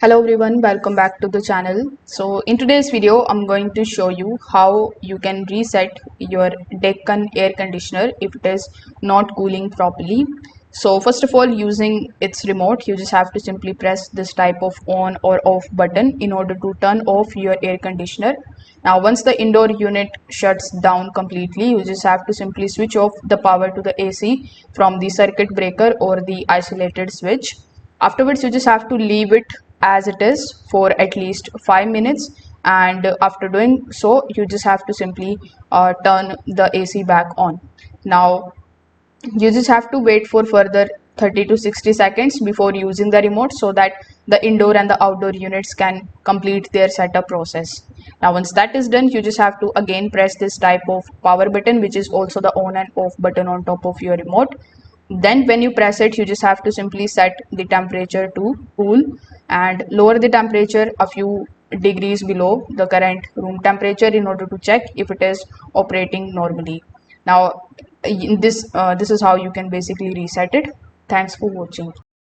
Hello everyone, welcome back to the channel. So in today's video I'm going to show you how you can reset your Deccan air conditioner if it is not cooling properly. So first of all, using its remote, you just have to simply press this type of on or off button in order to turn off your air conditioner. Now once the indoor unit shuts down completely, you just have to simply switch off the power to the AC from the circuit breaker or the isolated switch. Afterwards, you just have to leave it as it is for at least 5 minutes, and after doing so, you just have to simply turn the AC back on. Now you just have to wait for further 30 to 60 seconds before using the remote so that the indoor and the outdoor units can complete their setup process. Now once that is done, you just have to again press this type of power button, which is also the on and off button on top of your remote. Then when you press it, you just have to simply set the temperature to cool and lower the temperature a few degrees below the current room temperature in order to check if it is operating normally. Now this is how you can basically reset it. Thanks for watching.